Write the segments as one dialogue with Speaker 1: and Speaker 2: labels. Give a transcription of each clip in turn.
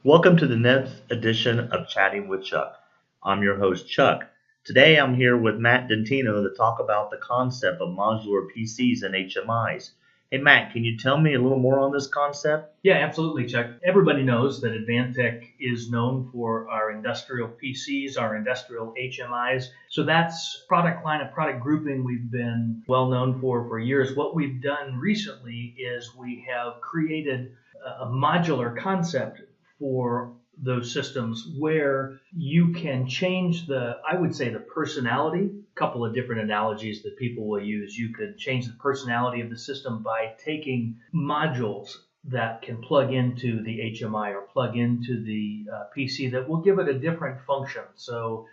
Speaker 1: Welcome to the next edition of Chatting with Chuck. I'm your host, Chuck. Today I'm here with Matt Dentino to talk about the concept of modular PCs and HMIs. Hey, Matt, can you tell me a little more on this concept?
Speaker 2: Yeah, absolutely, Chuck. Everybody knows that Advantech is known for our industrial PCs, our industrial HMIs. So that's product line, a product grouping we've been well known for years. What we've done recently is we have created a modular concept for those systems where you can change I would say the personality. A couple of different analogies that people will use. You could change the personality of the system by taking modules that can plug into the HMI or plug into the PC that will give it a different function. So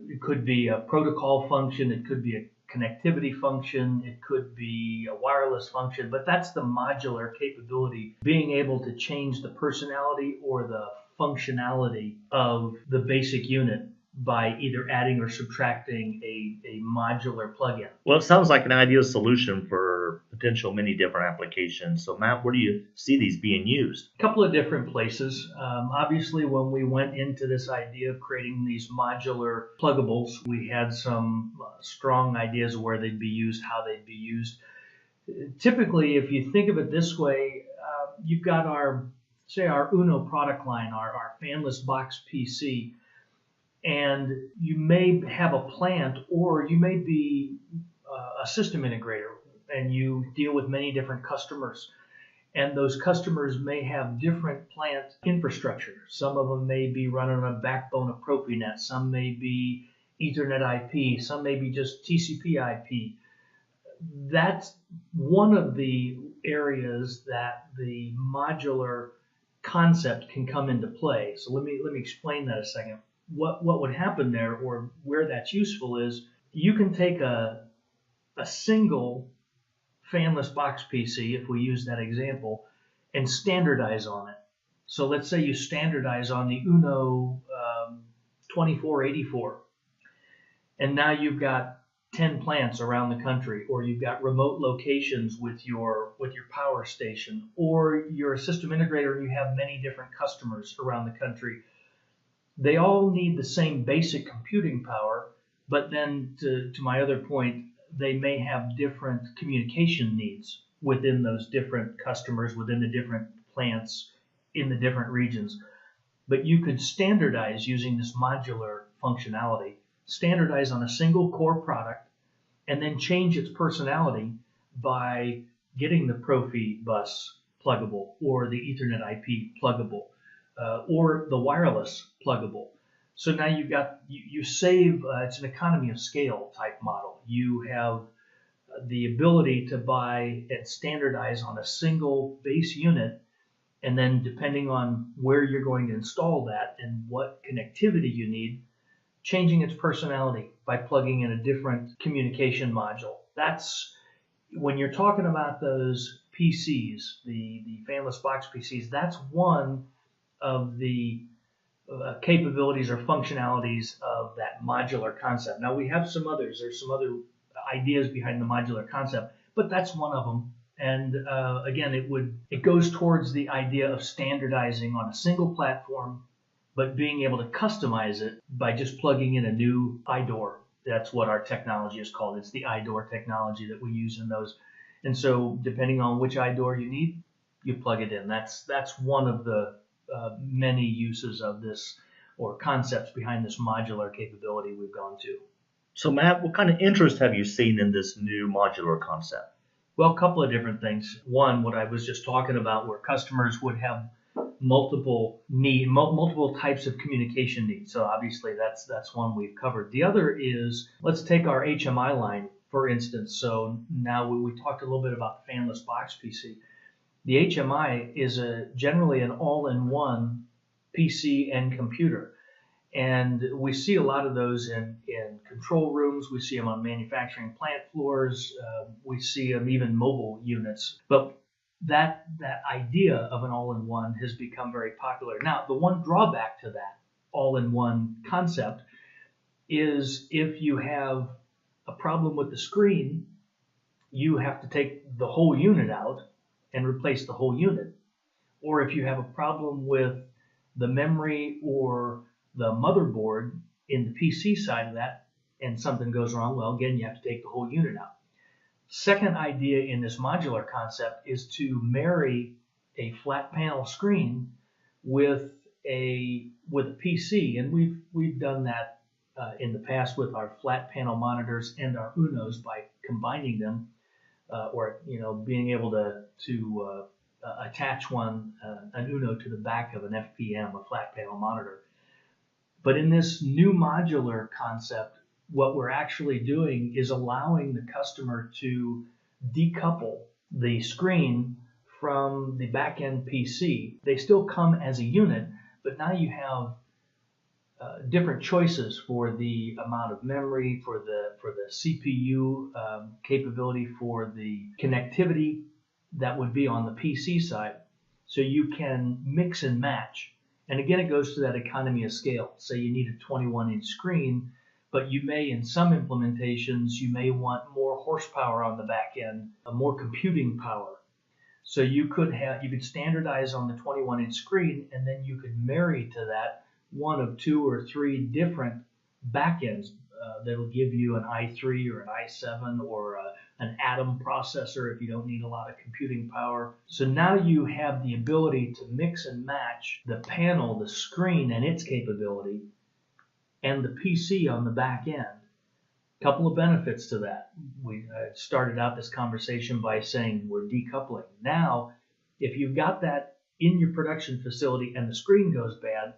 Speaker 2: it could be a protocol function, it could be a connectivity function, it could be a wireless function, but that's the modular capability, being able to change the personality or the functionality of the basic unit by either adding or subtracting a modular plugin.
Speaker 1: Well, it sounds like an ideal solution for potential many different applications. So, Matt, where do you see these being used?
Speaker 2: A couple of different places. Obviously, when we went into this idea of creating these modular pluggables, we had some strong ideas of where they'd be used, how they'd be used. Typically, if you think of it this way, you've got our Uno product line, our fanless box PC, and you may have a plant or you may be a system integrator and you deal with many different customers. And those customers may have different plant infrastructure. Some of them may be running on a backbone of Profinet. Some may be Ethernet IP. Some may be just TCP IP. That's one of the areas that the modular concept can come into play. So let me explain that a second. What would happen there, or where that's useful, is you can take a single fanless box PC, if we use that example, and standardize on it. So let's say you standardize on the Uno 2484, and now you've got 10 plants around the country, or you've got remote locations with your power station, or you're a system integrator and you have many different customers around the country. They all need the same basic computing power, but then to my other point, they may have different communication needs within those different customers, within the different plants in the different regions. But you could standardize using this modular functionality, standardize on a single core product, and then change its personality by getting the Profi bus pluggable or the Ethernet IP pluggable. Or the wireless pluggable. So now you save, it's an economy of scale type model. You have the ability to buy and standardize on a single base unit, and then depending on where you're going to install that and what connectivity you need, changing its personality by plugging in a different communication module. That's when you're talking about those PCs, the fanless box PCs, that's one of the capabilities or functionalities of that modular concept. Now we have some others. There's some other ideas behind the modular concept, but that's one of them. And again, it goes towards the idea of standardizing on a single platform, but being able to customize it by just plugging in a new iDoor. That's what our technology is called. It's the iDoor technology that we use in those. And so depending on which iDoor you need, you plug it in. That's one of the many uses of this, or concepts behind this modular capability we've gone to.
Speaker 1: So, Matt, what kind of interest have you seen in this new modular concept?
Speaker 2: Well, a couple of different things. One, what I was just talking about, where customers would have multiple types of communication needs. So obviously that's one we've covered. The other is, let's take our HMI line, for instance. So now we talked a little bit about the fanless box PC. The HMI is generally an all-in-one PC and computer. And we see a lot of those in control rooms. We see them on manufacturing plant floors. We see them even mobile units. But that idea of an all-in-one has become very popular. Now, the one drawback to that all-in-one concept is if you have a problem with the screen, you have to take the whole unit out and replace the whole unit. Or if you have a problem with the memory or the motherboard in the PC side of that, and something goes wrong, well, again, you have to take the whole unit out. Second idea in this modular concept is to marry a flat panel screen with a PC, and we've done that in the past with our flat panel monitors and our Unos by combining them, or being able to attach an Uno to the back of an FPM, a flat panel monitor. But in this new modular concept, what we're actually doing is allowing the customer to decouple the screen from the back-end PC. They still come as a unit, but now you have different choices for the amount of memory, for the CPU capability, for the connectivity that would be on the PC side. So you can mix and match. And again, it goes to that economy of scale. Say you need a 21-inch screen, but you may, in some implementations, you may want more horsepower on the back end, more computing power. So you could standardize on the 21-inch screen, and then you could marry to that one of 2 or 3 different backends that'll give you an i3 or an i7 or an Atom processor if you don't need a lot of computing power. So now you have the ability to mix and match the panel, the screen, and its capability, and the PC on the back end. Couple of benefits to that. We started out this conversation by saying we're decoupling. Now, if you've got that in your production facility and the screen goes bad,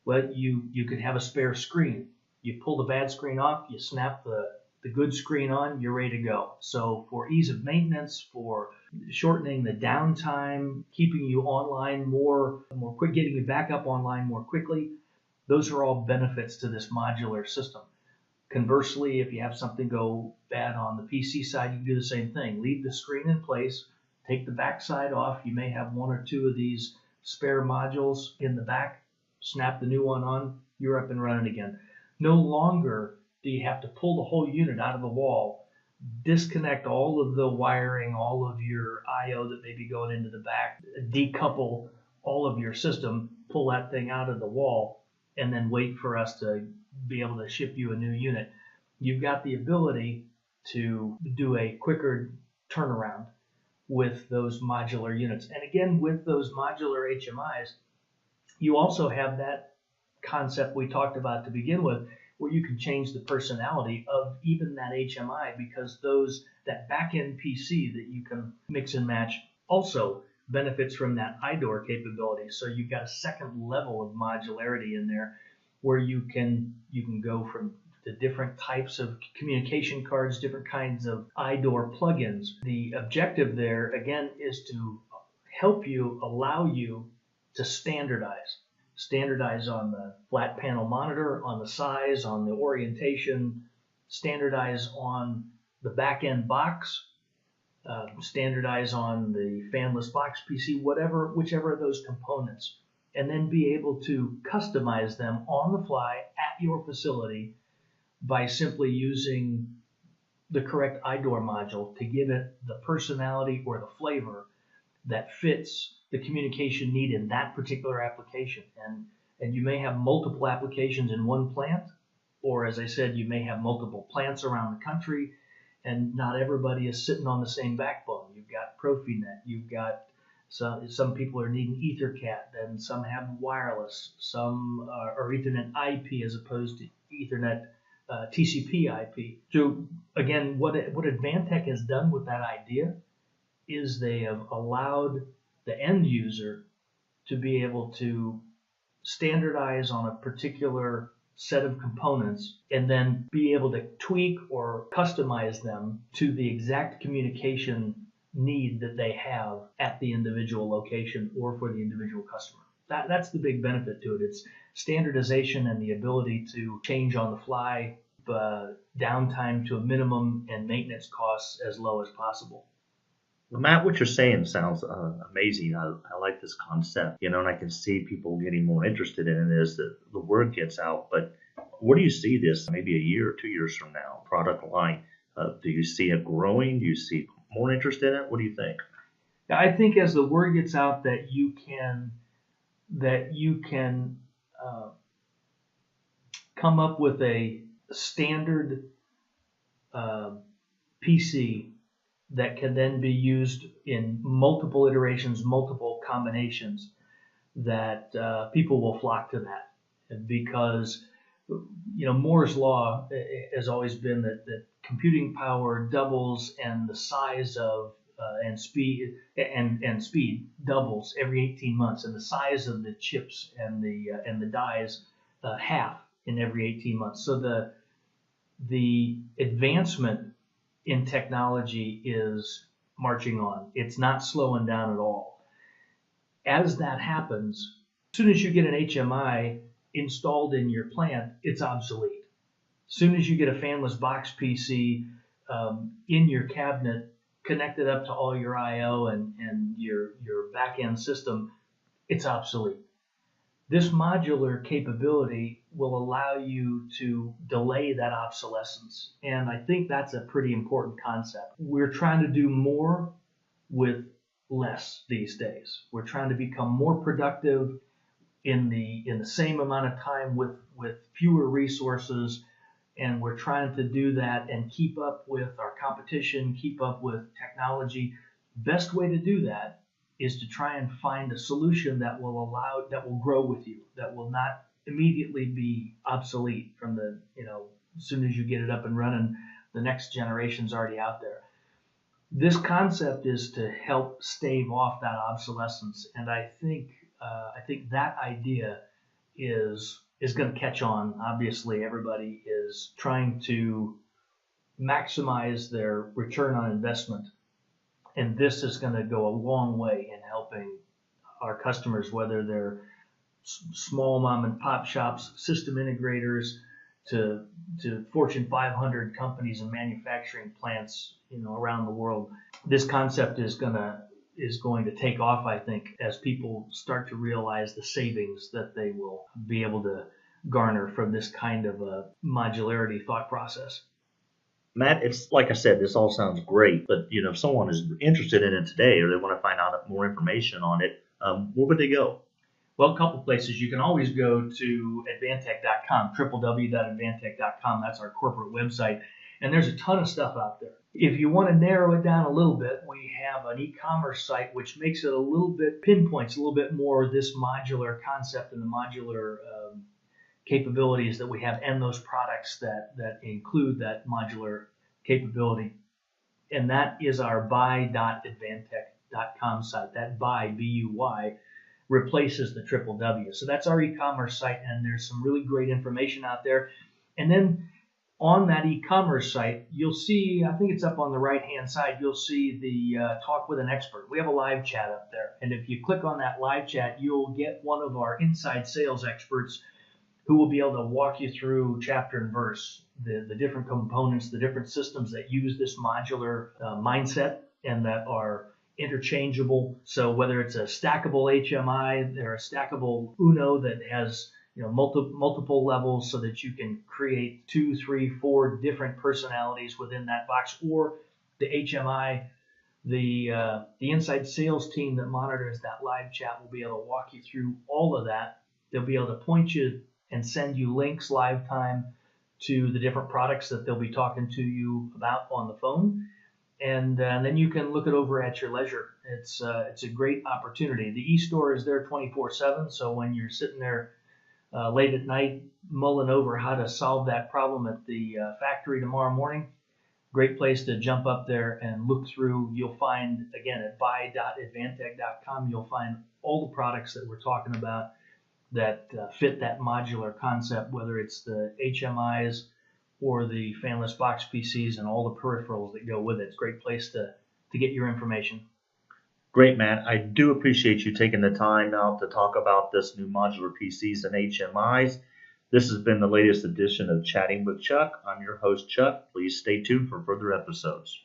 Speaker 2: well, you could have a spare screen. You pull the bad screen off, you snap the good screen on, you're ready to go. So for ease of maintenance, for shortening the downtime, keeping you online more quick, getting you back up online more quickly, those are all benefits to this modular system. Conversely, if you have something go bad on the PC side, you can do the same thing. Leave the screen in place, take the back side off. You may have 1 or 2 of these spare modules in the back, snap the new one on, you're up and running again. No longer do you have to pull the whole unit out of the wall, disconnect all of the wiring, all of your I/O that may be going into the back, decouple all of your system, pull that thing out of the wall, and then wait for us to be able to ship you a new unit. You've got the ability to do a quicker turnaround with those modular units. And again, with those modular HMIs, you also have that concept we talked about to begin with, where you can change the personality of even that HMI, because that back-end PC that you can mix and match also benefits from that iDoor capability. So you've got a second level of modularity in there, where you can go from the different types of communication cards, different kinds of iDoor plugins. The objective there, again, is to help you, allow you to standardize on the flat panel monitor, on the size, on the orientation, standardize on the back-end box, standardize on the fanless box PC, whichever of those components, and then be able to customize them on the fly at your facility by simply using the correct iDoor module to give it the personality or the flavor that fits the communication need in that particular application. And you may have multiple applications in one plant, or as I said, you may have multiple plants around the country, and not everybody is sitting on the same backbone. You've got Profinet, you've got some people are needing EtherCAT, then some have wireless, some are Ethernet IP as opposed to Ethernet TCP IP. So again, what Advantech has done with that idea is they have allowed the end user to be able to standardize on a particular set of components and then be able to tweak or customize them to the exact communication need that they have at the individual location or for the individual customer. That's the big benefit to it. It's standardization and the ability to change on the fly, downtime to a minimum, and maintenance costs as low as possible.
Speaker 1: Well, Matt, what you're saying sounds amazing. I like this concept, and I can see people getting more interested in it as the word gets out. But where do you see this maybe a year or 2 years from now, product line? Do you see it growing? Do you see more interest in it? What do you think?
Speaker 2: I think as the word gets out that you can that you can come up with a standard PC that can then be used in multiple iterations, multiple combinations, that people will flock to that, because Moore's law has always been that computing power doubles and the size of and speed doubles every 18 months, and the size of the chips and the dies half in every 18 months. So the advancement in technology is marching on. It's not slowing down at all. As that happens, as soon as you get an HMI installed in your plant, it's obsolete. As soon as you get a fanless box PC in your cabinet, connected up to all your I/O and your back-end system, it's obsolete. This modular capability will allow you to delay that obsolescence, and I think that's a pretty important concept. We're trying to do more with less these days. We're trying to become more productive in the same amount of time with fewer resources, and we're trying to do that and keep up with our competition, keep up with technology. Best way to do that is to try and find a solution that will grow with you, that will not immediately be obsolete from as soon as you get it up and running, the next generation's already out there. This concept is to help stave off that obsolescence, and I think that idea is going to catch on. Obviously, everybody is trying to maximize their return on investment, and this is going to go a long way in helping our customers, whether they're small mom and pop shops, system integrators, to Fortune 500 companies and manufacturing plants, around the world. This concept is going to take off, I think, as people start to realize the savings that they will be able to garner from this kind of a modularity thought process.
Speaker 1: Matt, it's like I said, this all sounds great, but if someone is interested in it today or they want to find out more information on it, where would they go?
Speaker 2: Well, a couple places. You can always go to advantech.com, www.advantech.com. That's our corporate website, and there's a ton of stuff out there. If you want to narrow it down a little bit, we have an e-commerce site which makes it a little bit, pinpoints a little bit more this modular concept and the modular capabilities that we have, and those products that include that modular capability. And that is our buy.advantech.com site. That buy, B-U-Y, replaces the triple W. So that's our e-commerce site, and there's some really great information out there. And then on that e-commerce site, you'll see, I think it's up on the right-hand side, you'll see the Talk with an Expert. We have a live chat up there. And if you click on that live chat, you'll get one of our inside sales experts who will be able to walk you through chapter and verse, the different components, the different systems that use this modular mindset and that are interchangeable. So whether it's a stackable HMI or a stackable Uno that has multiple levels so that you can create 2, 3, 4 different personalities within that box, or the HMI, the inside sales team that monitors that live chat will be able to walk you through all of that. They'll be able to point you and send you links live time to the different products that they'll be talking to you about on the phone. And then you can look it over at your leisure. It's a great opportunity. The e-store is there 24/7, so when you're sitting there late at night mulling over how to solve that problem at the factory tomorrow morning, great place to jump up there and look through. You'll find, again, at buy.advantech.com, you'll find all the products that we're talking about that fit that modular concept, whether it's the HMIs or the fanless box PCs and all the peripherals that go with it. It's a great place to get your information.
Speaker 1: Great, Matt. I do appreciate you taking the time out to talk about this new modular PCs and HMIs. This has been the latest edition of Chatting with Chuck. I'm your host, Chuck. Please stay tuned for further episodes.